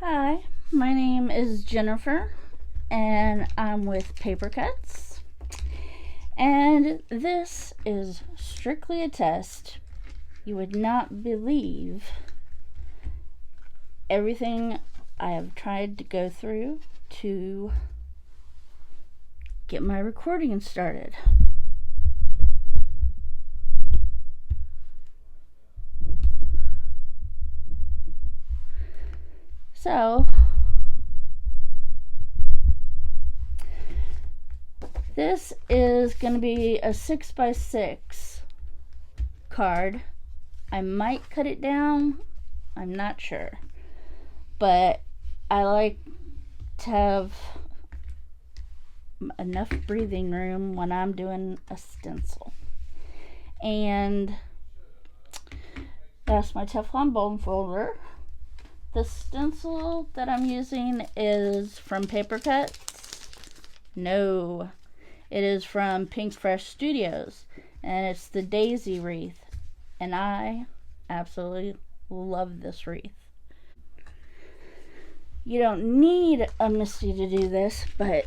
Hi, my name is Jennifer and I'm with Paperkutzs, and this is strictly a test. You would not believe everything I have tried to go through to get my recording started. So, this is going to be a 6x6 card. I might cut it down, I'm not sure, but I like to have enough breathing room when I'm doing a stencil. And that's my Teflon bone folder. The stencil that I'm using is from Paperkutzs. No, it is from Pink Fresh Studios, and it's the daisy wreath, and I absolutely love this wreath. You don't need a Misty to do this, but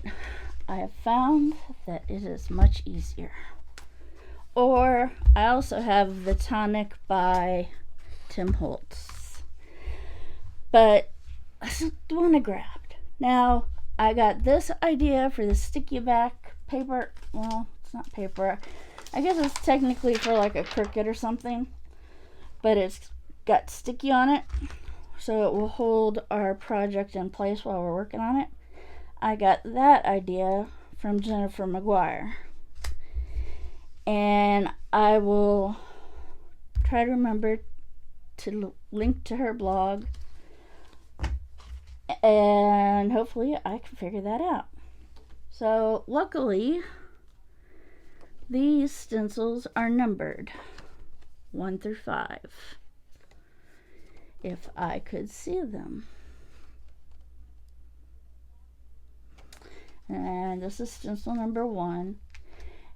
I have found that it is much easier. Or I also have the tonic by Holtz. But that's the one I grabbed. Now, I got this idea for the sticky back paper. Well, it's not paper. I guess it's technically for like a Cricut or something. But it's got sticky on it, so it will hold our project in place while we're working on it. I got that idea from Jennifer McGuire. And I will try to remember to link to her blog, and hopefully I can figure that out. So luckily these stencils are numbered 1 through 5, if I could see them. And this is stencil number 1.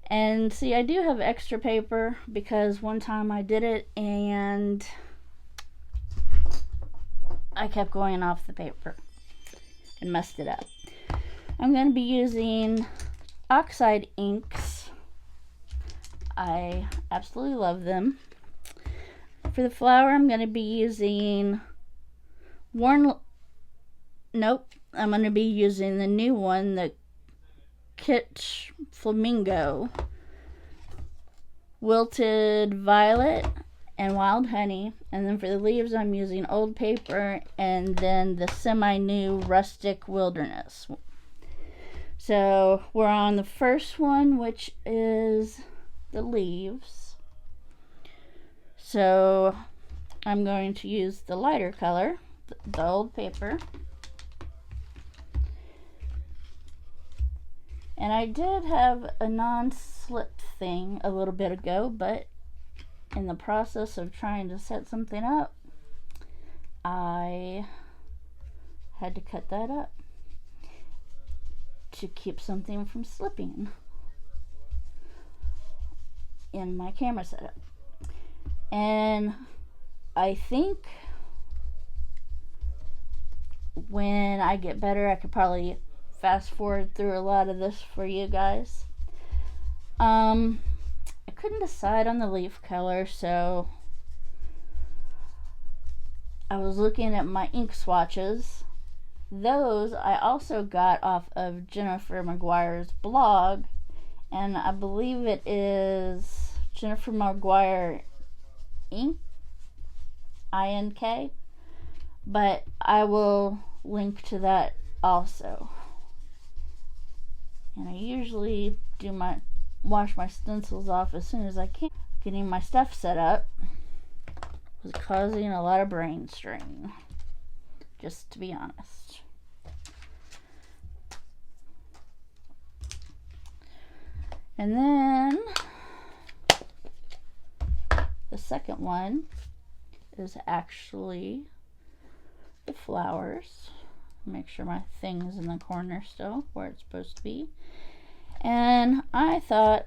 And see, I do have extra paper because one time I did it and I kept going off the paper and messed it up. I'm going to be using Oxide inks. I absolutely love them. For the flower, I'm going to be using I'm going to be using the new one, the Chit Flamingo, Wilted Violet, and Wild Honey. And then for the leaves, I'm using old paper and then the semi-new Rustic Wilderness. So we're on the first one, which is the leaves. So I'm going to use the lighter color, the old paper. And I did have a non-slip thing a little bit ago, but in the process of trying to set something up, I had to cut that up to keep something from slipping in my camera setup. And I think when I get better, I could probably fast forward through a lot of this for you guys. I couldn't decide on the leaf color, so I was looking at my ink swatches. Those I also got off of Jennifer McGuire's blog, and I believe it is Jennifer McGuire Ink, INK, but I will link to that also. And I usually wash my stencils off as soon as I can. Getting my stuff set up was causing a lot of brain strain, just to be honest. And then the second one is actually the flowers. Make sure my thing is in the corner still where it's supposed to be. And I thought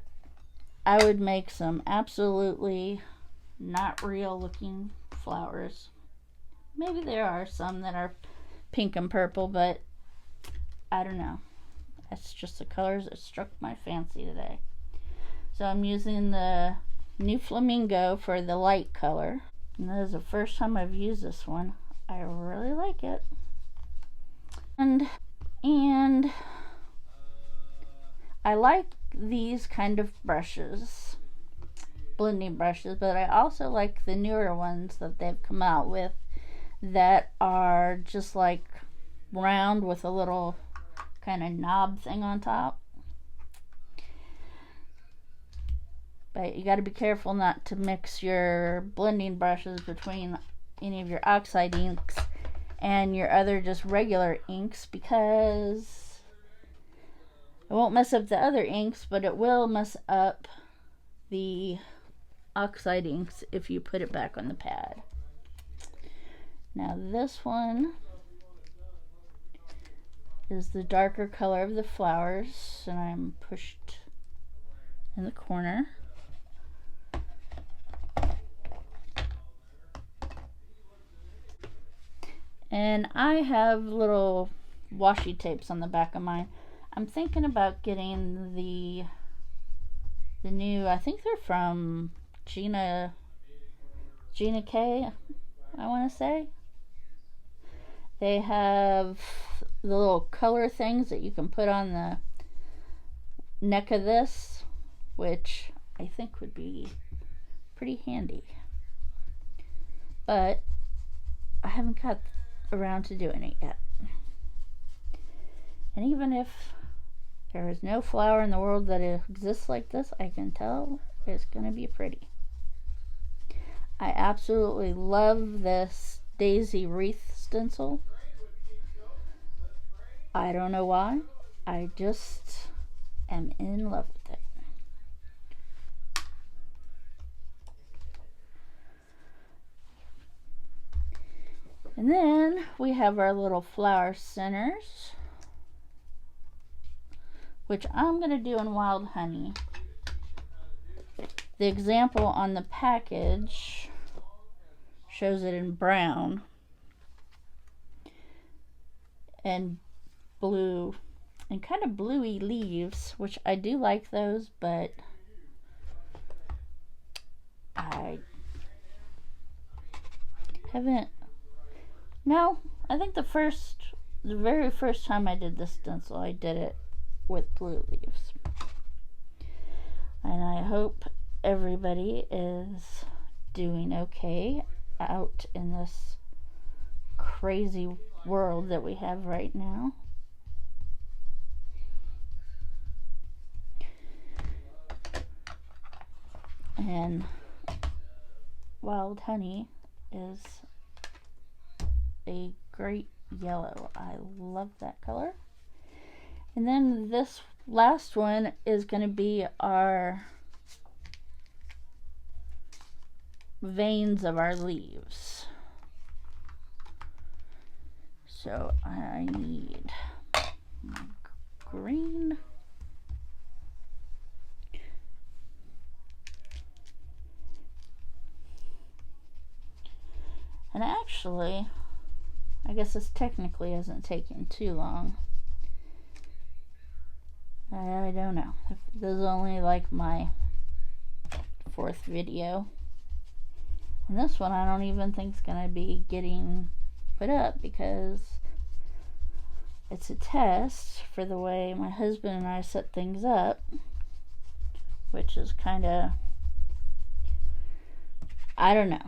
I would make some absolutely not real looking flowers. Maybe there are some that are pink and purple, but I don't know. That's just the colors that struck my fancy today. So I'm using the New Flamingo for the light color. And that is the first time I've used this one. I really like it. And I like these kind of brushes, blending brushes, but I also like the newer ones that they've come out with that are just like round with a little kind of knob thing on top. But you got to be careful not to mix your blending brushes between any of your Oxide inks and your other just regular inks, because it won't mess up the other inks, but it will mess up the Oxide inks if you put it back on the pad. Now this one is the darker color of the flowers, and I'm pushed in the corner. And I have little washi tapes on the back of mine. I'm thinking about getting the new, I think they're from Gina K, I want to say. They have the little color things that you can put on the neck of this, which I think would be pretty handy. But I haven't got around to doing it yet. And even if there is no flower in the world that exists like this, I can tell it's going to be pretty. I absolutely love this daisy wreath stencil. I don't know why. I just am in love with it. And then we have our little flower centers, which I'm going to do in Wild Honey. The example on the package shows it in brown and blue and kind of bluey leaves, which I do like those, but I haven't. No, I think the very first time I did this stencil, I did it with blue leaves. And I hope everybody is doing okay out in this crazy world that we have right now. And Wild Honey is a great yellow. I love that color. And then this last one is going to be our veins of our leaves. So I need my green. And actually, I guess this technically isn't taking too long. I don't know. This is only like my 4th video. And this one I don't even think is going to be getting put up because it's a test for the way my husband and I set things up, which is kind of, I don't know.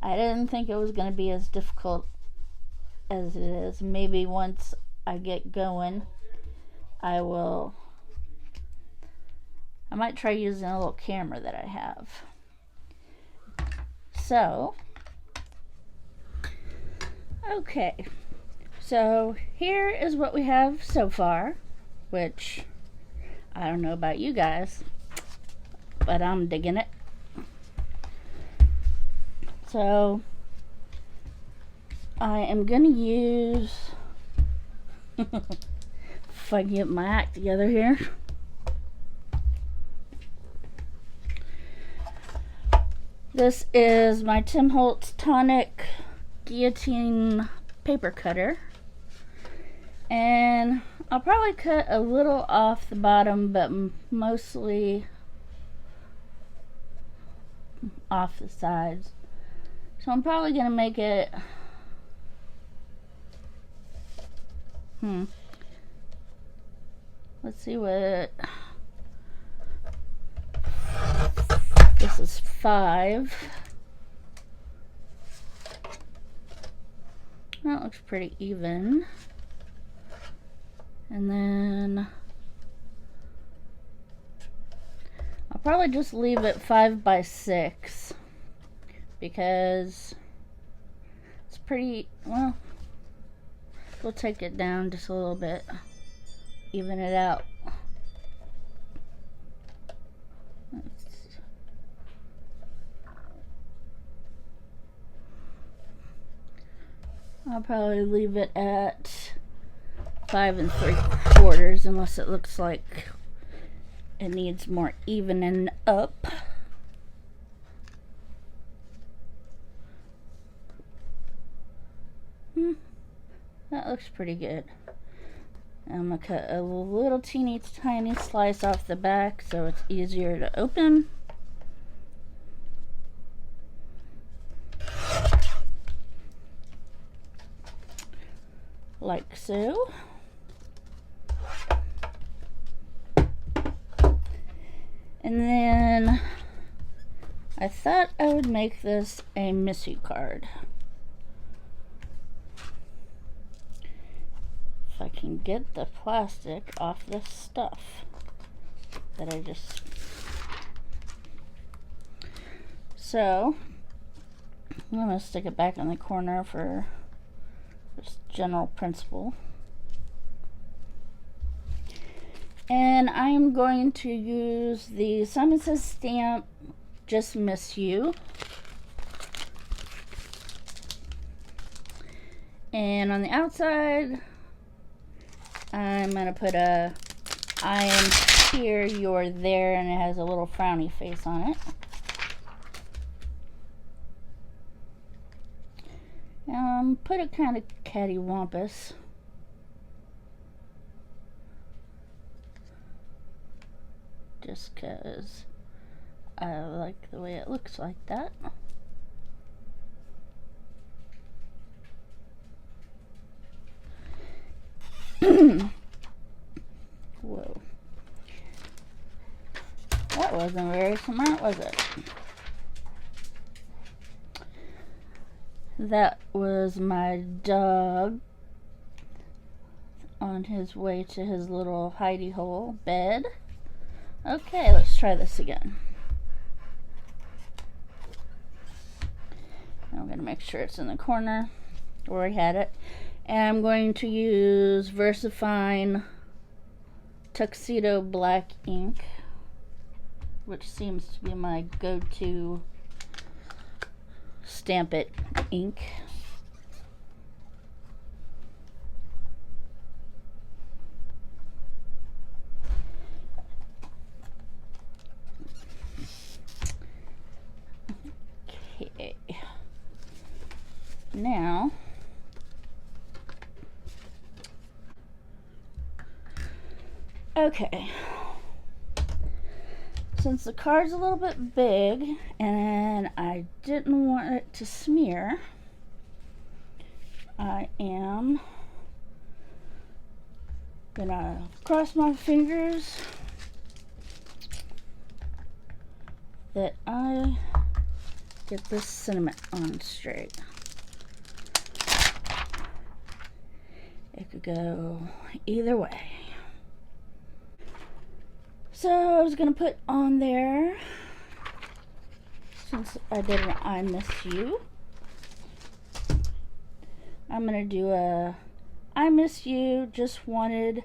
I didn't think it was going to be as difficult as it is. Maybe once I get going, I might try using a little camera that I have. So, okay. So here is what we have so far, which I don't know about you guys, but I'm digging it. So I am going to use, if I can get my act together here. This is my Tim Holtz Tonic Guillotine paper cutter. And I'll probably cut a little off the bottom, but mostly off the sides. So I'm probably gonna make it let's see what this is. 5. That looks pretty even. And then I'll probably just leave it 5 by 6 because it's pretty, well, we'll take it down just a little bit, even it out. I'll probably leave it at 5 3/4 unless it looks like it needs more evening up. That looks pretty good. I'm gonna cut a little teeny tiny slice off the back so it's easier to open. Like so. And then I thought I would make this a Misty card. If I can get the plastic off this stuff that I just... So I'm gonna stick it back in the corner for just general principle. And I'm going to use the Simon Says stamp, Just Miss You. And on the outside, I'm going to put a I am here, you're there, and it has a little frowny face on it. Put it kind of cattywampus. Just because I like the way it looks like that. Whoa. That wasn't very smart, was it? That was my dog on his way to his little hidey hole bed. Okay, let's try this again. I'm going to make sure it's in the corner where I had it. And I'm going to use VersaFine Tuxedo Black ink, which seems to be my go-to Stamp It ink. Okay. Now, okay, since the card's a little bit big and I didn't want it to smear, I am gonna cross my fingers that I get this cinnamon on straight. It could go either way. So I was gonna put on there, since I did an I Miss You, I'm gonna do a I miss you, just wanted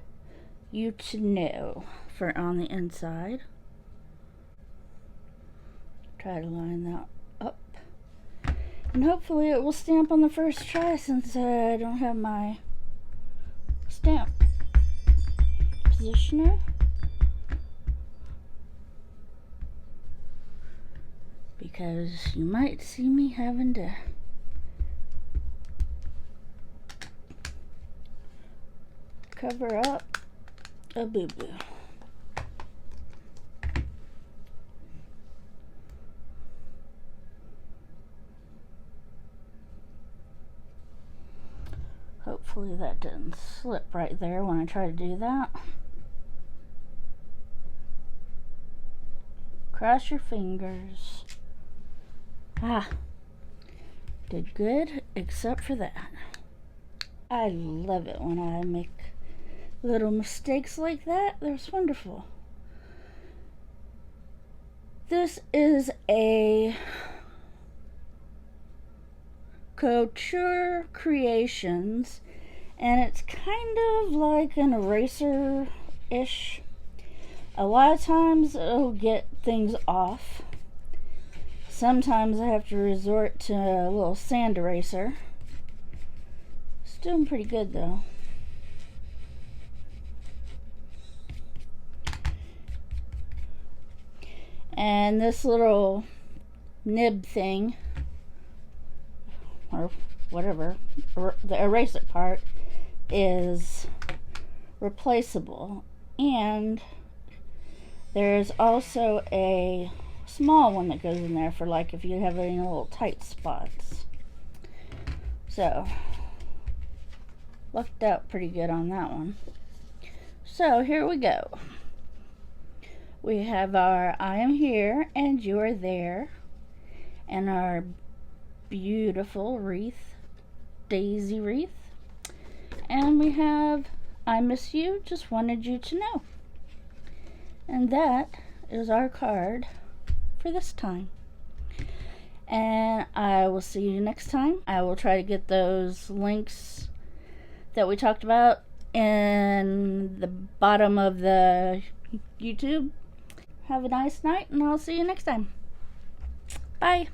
you to know for on the inside. Try to line that up. And hopefully it will stamp on the first try since I don't have my stamp positioner. Because you might see me having to cover up a boo-boo. Hopefully that didn't slip right there when I try to do that. Cross your fingers. Ah, did good except for that. I love it when I make little mistakes like that. That's wonderful. This is a Couture Creations, and it's kind of like an eraser-ish. A lot of times it'll get things off. Sometimes I have to resort to a little sand eraser. It's doing pretty good though. And this little nib thing, or whatever, the eraser part, is replaceable. And there's also a small one that goes in there for like if you have any little tight spots. So, lucked out pretty good on that one. So here we go. We have our I am here and you are there, and our beautiful wreath, daisy wreath. And we have I miss you, just wanted you to know. And that is our card for this time. And I will see you next time. I will try to get those links that we talked about in the bottom of the YouTube. Have a nice night, and I'll see you next time. Bye.